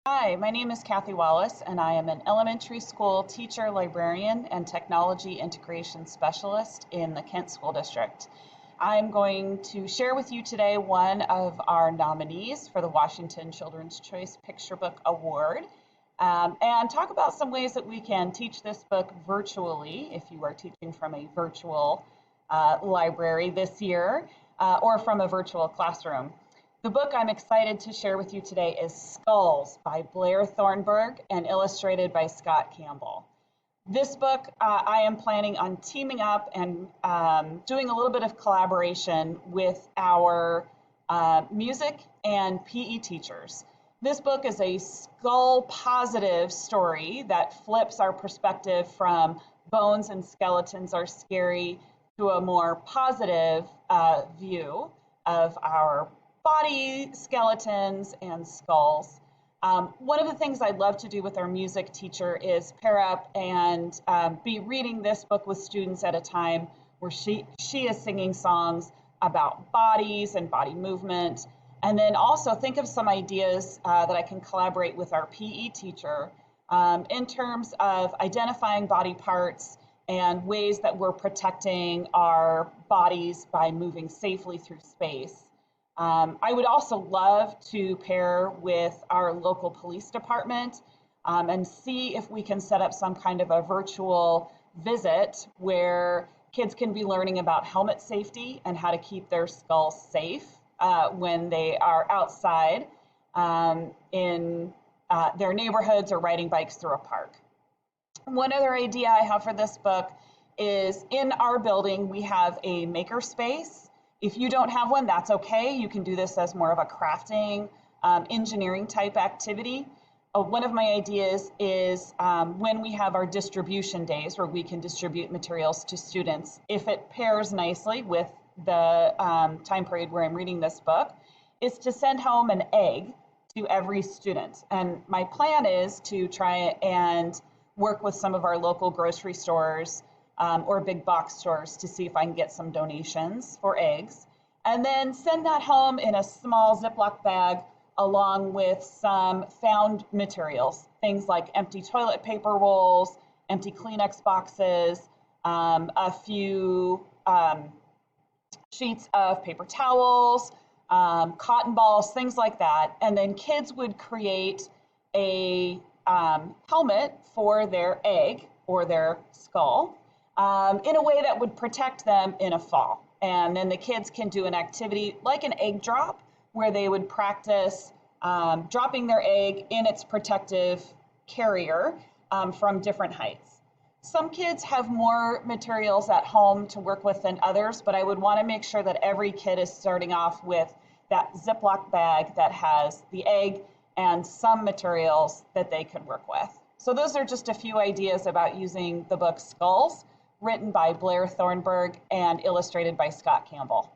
Hi, my name is Kathy Wallace, and I am an elementary school teacher, librarian, and technology integration specialist in the Kent School District. I'm going to share with you today one of our nominees for the Washington Children's Choice Picture Book Award, and talk about some ways that we can teach this book virtually if you are teaching from a virtual library this year or from a virtual classroom. The book I'm excited to share with you today is Skulls by Blair Thornburg and illustrated by Scott Campbell. This book, I am planning on teaming up and doing a little bit of collaboration with our music and PE teachers. This book is a skull positive story that flips our perspective from bones and skeletons are scary to a more positive view of our body, skeletons, and skulls. One of the things I'd love to do with our music teacher is pair up and be reading this book with students at a time where she is singing songs about bodies and body movement. And then also think of some ideas that I can collaborate with our PE teacher in terms of identifying body parts and ways that we're protecting our bodies by moving safely through space. I would also love to pair with our local police department and see if we can set up some kind of a virtual visit where kids can be learning about helmet safety and how to keep their skulls safe when they are outside in their neighborhoods or riding bikes through a park. One other idea I have for this book is in our building we have a maker space. If you don't have one, that's okay. You can do this as more of a crafting, engineering type activity. One of my ideas is when we have our distribution days where we can distribute materials to students, if it pairs nicely with the time period where I'm reading this book, is to send home an egg to every student. And my plan is to try and work with some of our local grocery stores or big box stores to see if I can get some donations for eggs, and then send that home in a small Ziploc bag along with some found materials, things like empty toilet paper rolls, empty Kleenex boxes, a few sheets of paper towels, cotton balls, things like that. And then kids would create a helmet for their egg or their skull in a way that would protect them in a fall. And then the kids can do an activity like an egg drop where they would practice dropping their egg in its protective carrier from different heights. Some kids have more materials at home to work with than others, but I would want to make sure that every kid is starting off with that Ziploc bag that has the egg and some materials that they could work with. So those are just a few ideas about using the book Skulls, written by Blair Thornburg and illustrated by Scott Campbell.